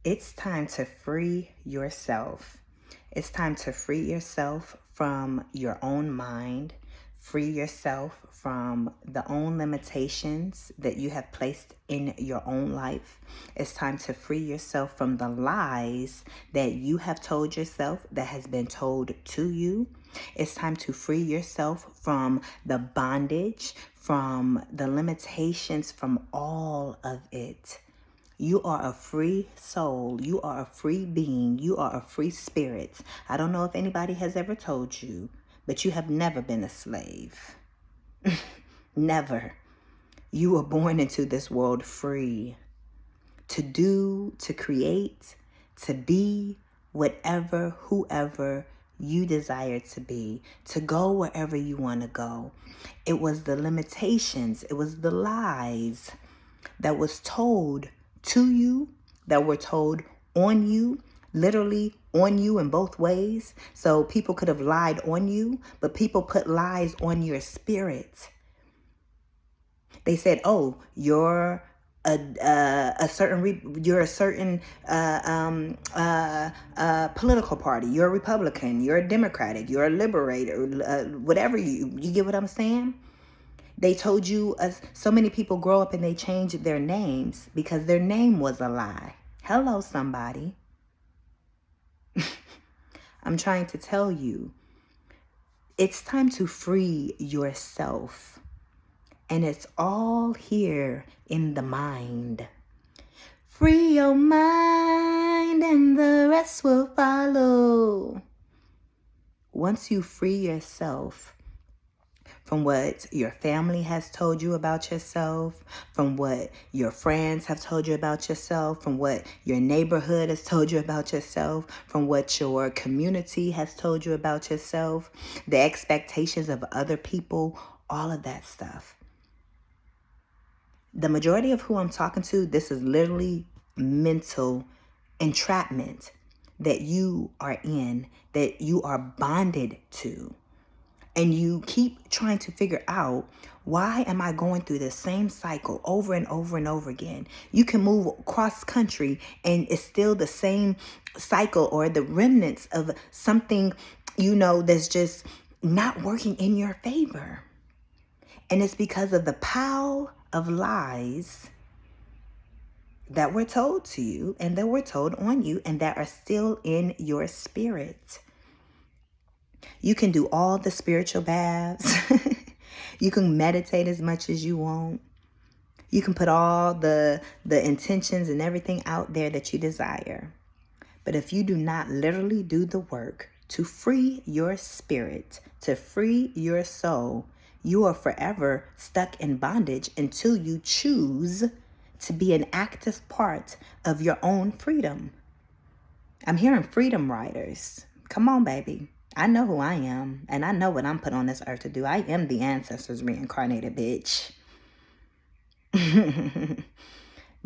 It's time to free yourself. It's time to free yourself from your own mind, free yourself from the own limitations that you have placed in your own life. It's time to free yourself from the lies that you have told yourself that has been told to you. It's time to free yourself from the bondage, from the limitations, from all of it. You are a free soul. You are a free being. You are a free spirit. I don't know if anybody has ever told you, but you have never been a slave. Never. You were born into this world free to do, to create, to be whatever, whoever you desire to be, to go wherever you want to go. It was the limitations, it was the lies that was told to you, that were told on you, literally on you in both ways. So people could have lied on you, but people put lies on your spirit. They said, "Oh, you're a certain political party. You're a Republican. You're a Democratic. You're a liberator. Whatever you get what I'm saying." They told you, so many people grow up and they change their names because their name was a lie. Hello, somebody. I'm trying to tell you, it's time to free yourself. And it's all here in the mind. Free your mind and the rest will follow. Once you free yourself from what your family has told you about yourself, from what your friends have told you about yourself, from what your neighborhood has told you about yourself, from what your community has told you about yourself, the expectations of other people, all of that stuff. The majority of who I'm talking to, this is literally mental entrapment that you are in, that you are bonded to. And you keep trying to figure out, why am I going through the same cycle over and over and over again? You can move cross country and it's still the same cycle or the remnants of something, that's just not working in your favor. And it's because of the pile of lies that were told to you and that were told on you and that are still in your spirit. You can do all the spiritual baths. You can meditate as much as you want. You can put all the intentions and everything out there that you desire. But if you do not literally do the work to free your spirit, to free your soul, you are forever stuck in bondage until you choose to be an active part of your own freedom. I'm hearing freedom riders. Come on, baby. I know who I am, and I know what I'm put on this earth to do. I am the ancestors reincarnated, bitch. The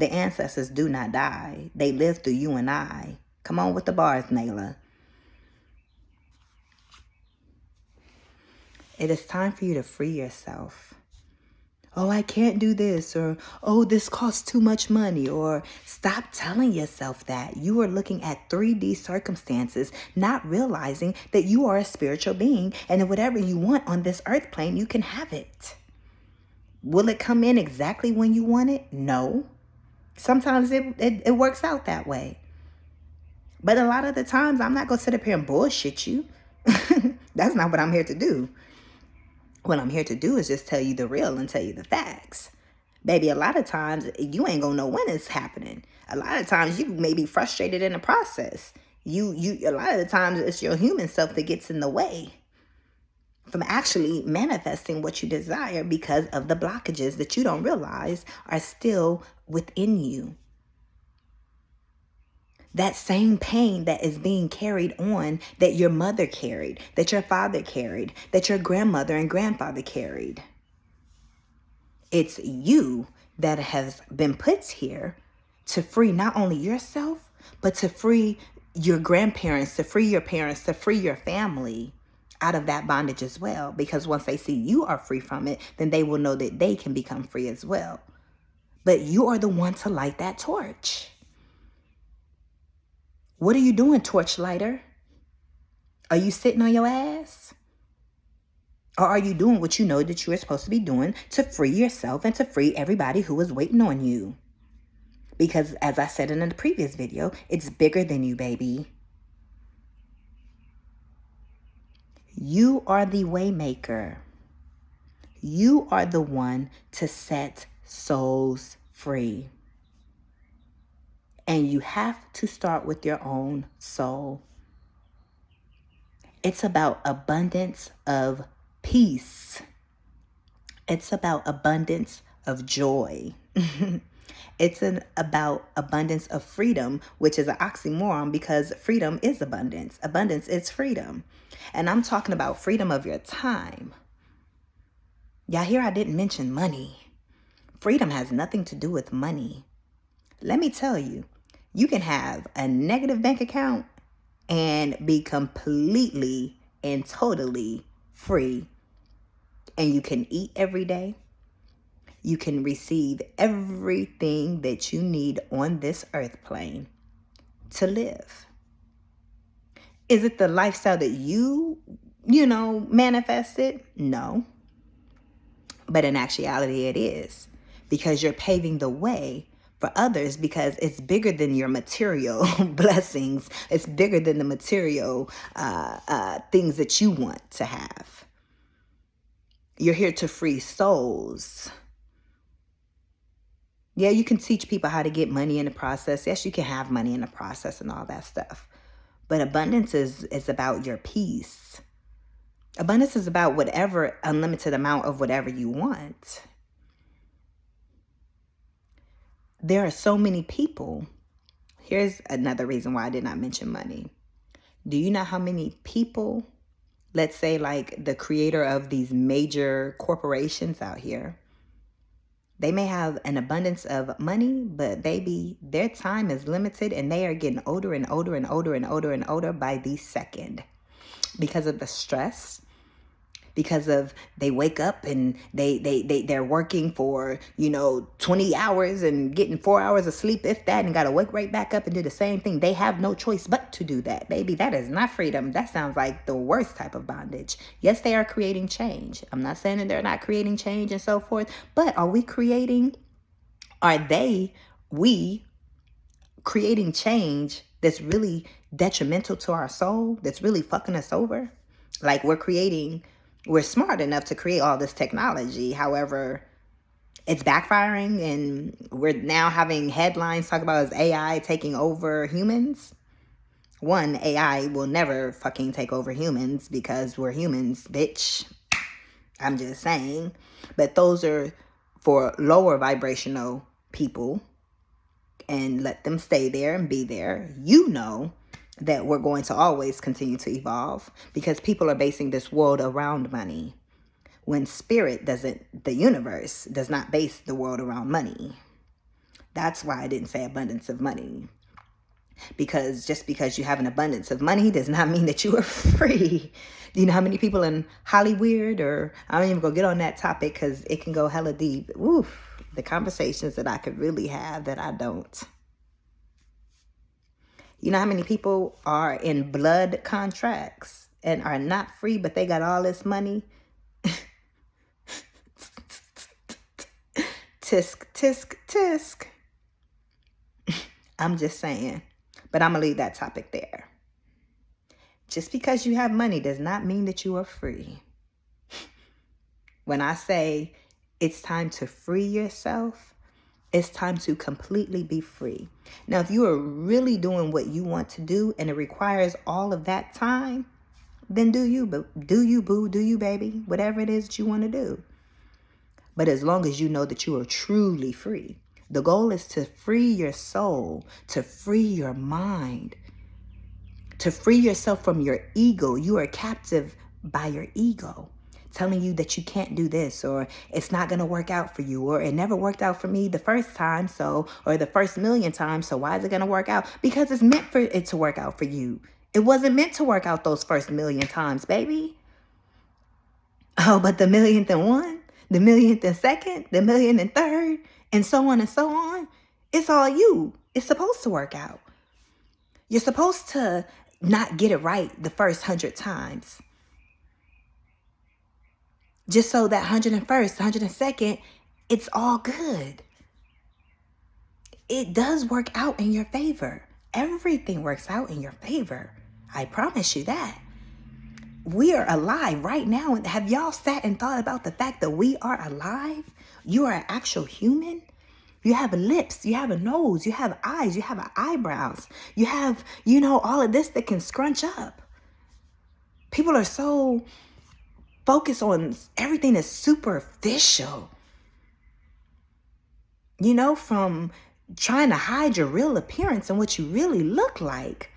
ancestors do not die. They live through you and I. Come on with the bars, Nayla. It is time for you to free yourself. Oh, I can't do this, or, oh, this costs too much money, or stop telling yourself that. You are looking at 3D circumstances, not realizing that you are a spiritual being, and that whatever you want on this earth plane, you can have it. Will it come in exactly when you want it? No. Sometimes it works out that way. But a lot of the times, I'm not going to sit up here and bullshit you. That's not what I'm here to do. What I'm here to do is just tell you the real and tell you the facts. Baby, a lot of times you ain't gonna know when it's happening. A lot of times you may be frustrated in the process. A lot of the times it's your human self that gets in the way from actually manifesting what you desire because of the blockages that you don't realize are still within you. That same pain that is being carried on, that your mother carried, that your father carried, that your grandmother and grandfather carried. It's you that has been put here to free not only yourself, but to free your grandparents, to free your parents, to free your family out of that bondage as well. Because once they see you are free from it, then they will know that they can become free as well. But you are the one to light that torch. What are you doing, torchlighter? Are you sitting on your ass? Or are you doing what you know that you are supposed to be doing to free yourself and to free everybody who is waiting on you? Because as I said in the previous video, it's bigger than you, baby. You are the waymaker. You are the one to set souls free. And you have to start with your own soul. It's about abundance of peace. It's about abundance of joy. It's about abundance of freedom, which is an oxymoron because freedom is abundance. Abundance is freedom. And I'm talking about freedom of your time. Y'all hear I didn't mention money. Freedom has nothing to do with money. Let me tell you, you can have a negative bank account and be completely and totally free. And you can eat every day. You can receive everything that you need on this earth plane to live. Is it the lifestyle that you manifested? No. But in actuality, it is. Because you're paving the way for others because it's bigger than your material blessings. It's bigger than the material things that you want to have. You're here to free souls. Yeah, you can teach people how to get money in the process. Yes, you can have money in the process and all that stuff. But abundance is about your peace. Abundance is about whatever unlimited amount of whatever you want. There are so many people. Here's another reason why I did not mention money. Do you know how many people, let's say like the creator of these major corporations out here, they may have an abundance of money, but baby, their time is limited and they are getting older and older and older and older and older by the second because of the stress, because of they wake up and they're working for, 20 hours and getting 4 hours of sleep, if that, and got to wake right back up and do the same thing. They have no choice but to do that, baby. That is not freedom. That sounds like the worst type of bondage. Yes, they are creating change. I'm not saying that they're not creating change and so forth, but we creating change that's really detrimental to our soul, that's really fucking us over? Like we're smart enough to create all this technology. However, it's backfiring and we're now having headlines talk about is AI taking over humans. One, AI will never fucking take over humans because we're humans, bitch. I'm just saying. But those are for lower vibrational people, and let them stay there and be there. You know that we're going to always continue to evolve because people are basing this world around money. When spirit the universe does not base the world around money. That's why I didn't say abundance of money. Because just because you have an abundance of money does not mean that you are free. Do you know how many people in Hollywood, or I don't even go get on that topic because it can go hella deep. Oof, the conversations that I could really have that I don't. You know how many people are in blood contracts and are not free, but they got all this money? Tisk, tisk, tisk. I'm just saying. But I'm going to leave that topic there. Just because you have money does not mean that you are free. When I say it's time to free yourself, it's time to completely be free. Now, if you are really doing what you want to do and it requires all of that time, then do you, boo, do you, baby, whatever it is that you want to do. But as long as you know that you are truly free, the goal is to free your soul, to free your mind, to free yourself from your ego. You are captive by your ego, telling you that you can't do this, or it's not going to work out for you, or it never worked out for me the first time, or the first million times, so why is it going to work out? Because it's meant for it to work out for you. It wasn't meant to work out those first million times, baby. Oh, but the millionth and one, the millionth and second, the million and third, and so on and so on, it's all you. It's supposed to work out. You're supposed to not get it right the first 100 times. Just so that 101st, 102nd, it's all good. It does work out in your favor. Everything works out in your favor. I promise you that. We are alive right now. And have y'all sat and thought about the fact that we are alive? You are an actual human. You have lips, you have a nose, you have eyes, you have eyebrows. You have, all of this that can scrunch up. People are so focused on everything that's superficial. From trying to hide your real appearance and what you really look like.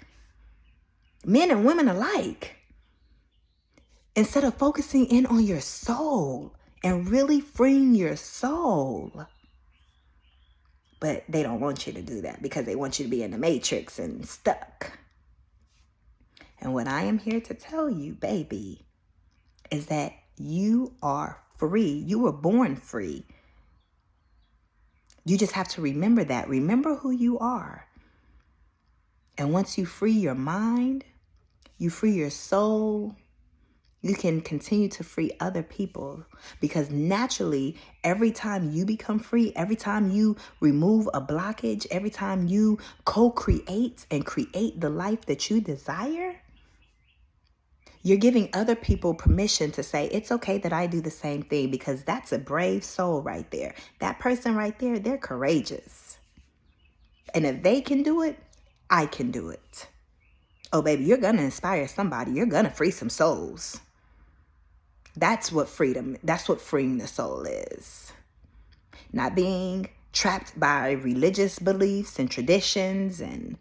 Men and women alike. Instead of focusing in on your soul and really freeing your soul. But they don't want you to do that because they want you to be in the matrix and stuck. And what I am here to tell you, baby, is that you are free. You were born free. You just have to remember that. Remember who you are. And once you free your mind, you free your soul, you can continue to free other people, because naturally, every time you become free, every time you remove a blockage, every time you co-create and create the life that you desire, you're giving other people permission to say, it's okay that I do the same thing, because that's a brave soul right there. That person right there, they're courageous. And if they can do it, I can do it. Oh, baby, you're going to inspire somebody. You're going to free some souls. That's what freedom, that's what freeing the soul is. Not being trapped by religious beliefs and traditions and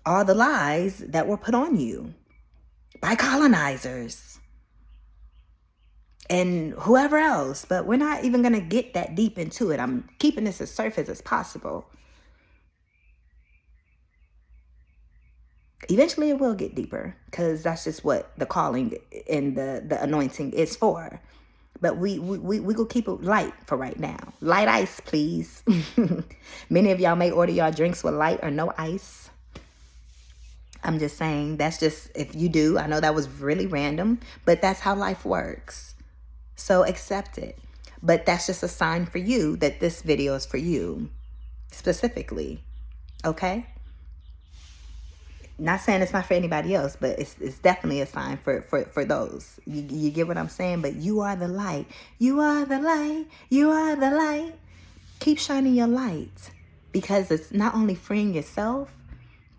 all the lies that were put on you by colonizers and whoever else. But we're not even going to get that deep into it. I'm keeping this as surface as possible. Eventually it will get deeper, because that's just what the calling and the anointing is for. But we will keep it light for right now. Light ice, please. Many of y'all may order y'all drinks with light or no ice. I'm just saying, that's just, if you do, I know that was really random, but that's how life works. So accept it. But that's just a sign for you that this video is for you specifically. Okay? Not saying it's not for anybody else, but it's definitely a sign for those. You get what I'm saying? But you are the light. You are the light. You are the light. Keep shining your light, because it's not only freeing yourself,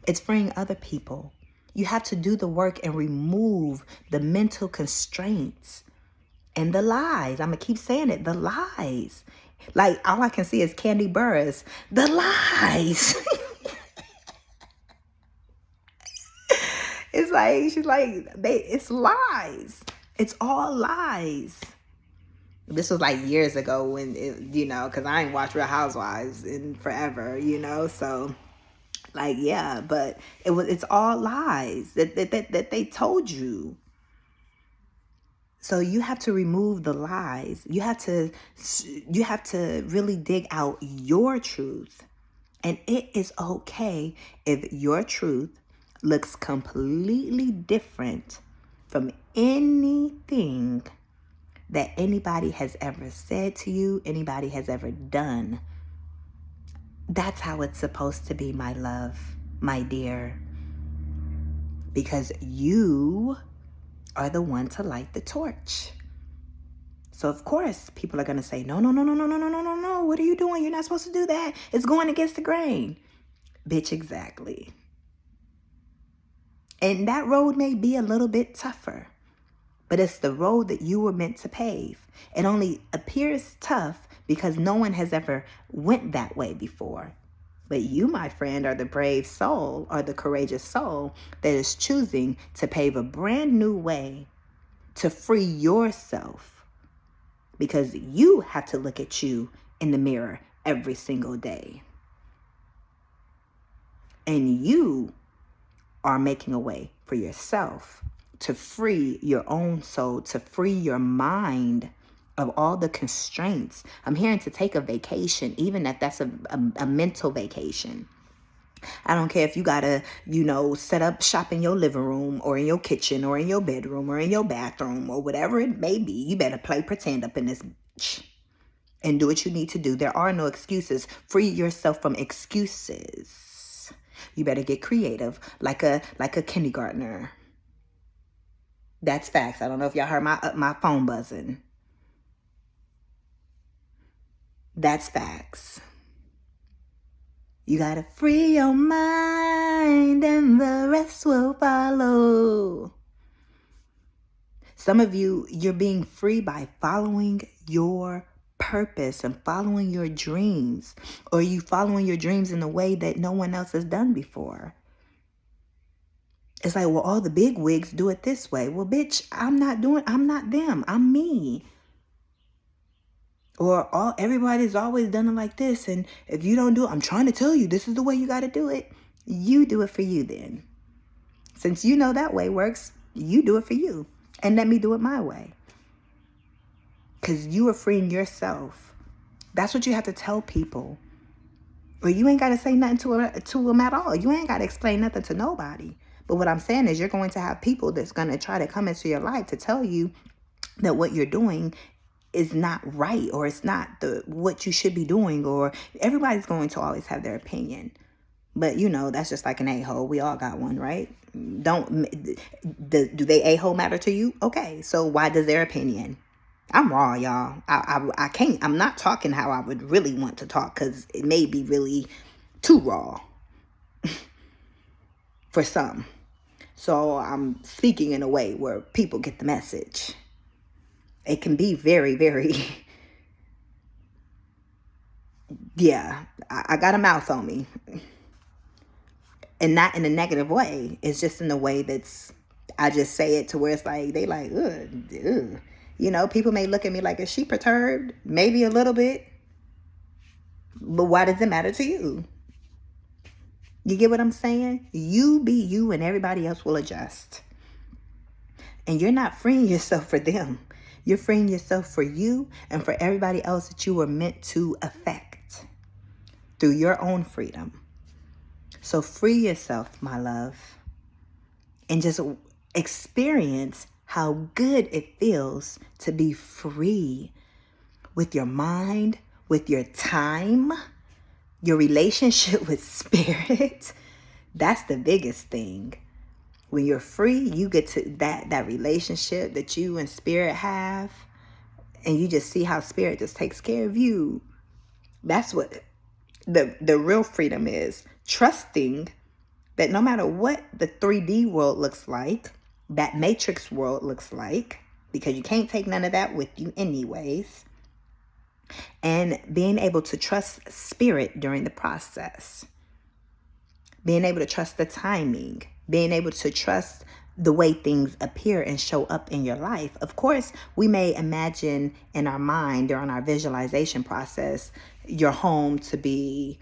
it's freeing other people. You have to do the work and remove the mental constraints and the lies. I'm going to keep saying it. The lies. Like, all I can see is Candy Burris. The lies. It's like, she's like, it's lies. It's all lies. This was like years ago when, because I ain't watched Real Housewives in forever, so like, yeah, but it's all lies that they told you. So you have to remove the lies. You have to really dig out your truth. And it is okay if your truth looks completely different from anything that anybody has ever said to you, anybody has ever done. That's how it's supposed to be, my love, my dear. Because you are the one to light the torch. So of course people are going to say, no, what are you doing? You're not supposed to do that. It's going against the grain. Bitch, exactly. And that road may be a little bit tougher, but it's the road that you were meant to pave. It only appears tough because no one has ever went that way before. But you, my friend, are the brave soul, or the courageous soul that is choosing to pave a brand new way to free yourself, because you have to look at you in the mirror every single day. And you are making a way for yourself to free your own soul, to free your mind of all the constraints. I'm hearing to take a vacation, even if that's a mental vacation. I don't care if you gotta, set up shop in your living room or in your kitchen or in your bedroom or in your bathroom or whatever it may be. You better play pretend up in this bitch and do what you need to do. There are no excuses. Free yourself from excuses. You better get creative, like a kindergartner. That's facts. I don't know if y'all heard my phone buzzing. That's facts. You gotta free your mind and the rest will follow. Some of you, you're being free by following your purpose and following your dreams, or you following your dreams in a way that no one else has done before. It's like, well, all the big wigs do it this way. Well, bitch, I'm not them. I'm me. Or everybody's always done it like this. And if you don't do it, I'm trying to tell you, this is the way you got to do it. You do it for you then. Since you know that way works, you do it for you. And let me do it my way. Because you are freeing yourself. That's what you have to tell people. Or you ain't got to say nothing to them at all. You ain't got to explain nothing to nobody. But what I'm saying is you're going to have people that's going to try to come into your life to tell you that what you're doing is not right, or it's not what you should be doing, or everybody's going to always have their opinion. But that's just like an a-hole. We all got one, right? Do they a-hole matter to you? Okay, so why does their opinion? I'm raw, y'all. I can't. I'm not talking how I would really want to talk, because it may be really too raw for some. So I'm speaking in a way where people get the message. It can be very, very, yeah, I got a mouth on me. And not in a negative way. It's just in a way I just say it to where it's like, they like, ugh. People may look at me like, is she perturbed? Maybe a little bit. But why does it matter to you? You get what I'm saying? You be you and everybody else will adjust. And you're not freeing yourself for them. You're freeing yourself for you and for everybody else that you were meant to affect through your own freedom. So free yourself, my love, and just experience how good it feels to be free with your mind, with your time, your relationship with spirit. That's the biggest thing. When you're free, you get to that relationship that you and spirit have, and you just see how spirit just takes care of you. That's what the real freedom is. Trusting that no matter what the 3D world looks like, that matrix world looks like, because you can't take none of that with you anyways, and being able to trust spirit during the process. Being able to trust the timing. Being able to trust the way things appear and show up in your life. Of course, we may imagine in our mind during our visualization process, your home to be,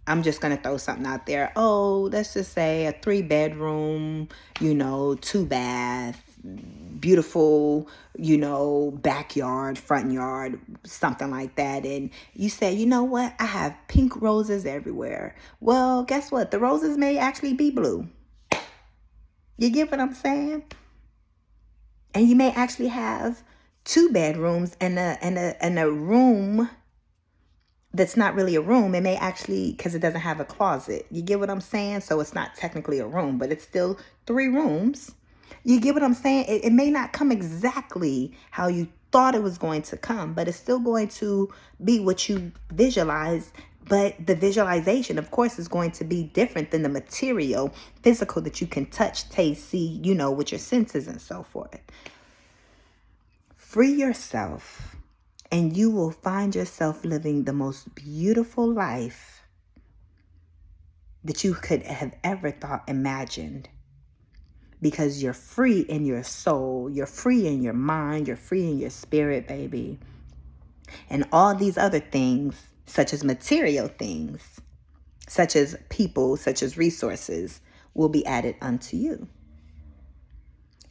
I'm just going to throw something out there. Oh, let's just say a 3-bedroom, 2-bath, beautiful, backyard, front yard, something like that. And you say, you know what? I have pink roses everywhere. Well, guess what? The roses may actually be blue. You get what I'm saying? And you may actually have 2 bedrooms and a room that's not really a room. It may actually, because it doesn't have a closet. You get what I'm saying? So it's not technically a room, but it's still 3 rooms. You get what I'm saying? It may not come exactly how you thought it was going to come, but it's still going to be what you visualized. But the visualization, of course, is going to be different than the material, physical that you can touch, taste, see, with your senses and so forth. Free yourself, and you will find yourself living the most beautiful life that you could have ever imagined. Because you're free in your soul, you're free in your mind, you're free in your spirit, baby. And all these other things, such as material things, such as people, such as resources, will be added unto you.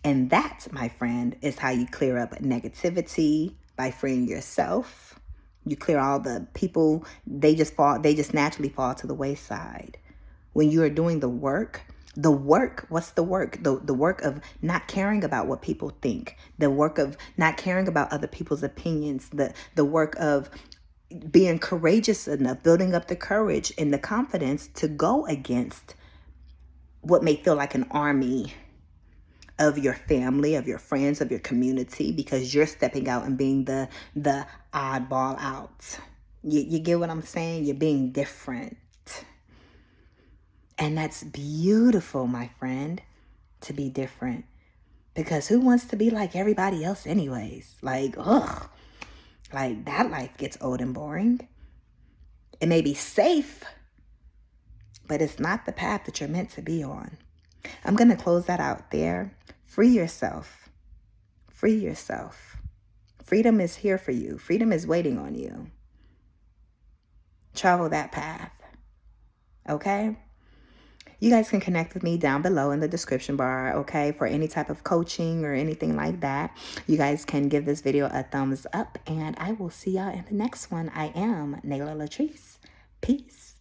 And that, my friend, is how you clear up negativity, by freeing yourself. You clear all the people, they just naturally fall to the wayside. when you are doing the work, what's the work? The work of not caring about what people think, the work of not caring about other people's opinions, the work of being courageous enough, building up the courage and the confidence to go against what may feel like an army of your family, of your friends, of your community, because you're stepping out and being the oddball out. You get what I'm saying? You're being different. And that's beautiful, my friend, to be different. Because who wants to be like everybody else anyways? Like, ugh. Like, that life gets old and boring. It may be safe, but it's not the path that you're meant to be on. I'm going to close that out there. Free yourself. Free yourself. Freedom is here for you. Freedom is waiting on you. Travel that path. Okay? You guys can connect with me down below in the description bar, okay, for any type of coaching or anything like that. You guys can give this video a thumbs up, and I will see y'all in the next one. I am LATRICE. Peace.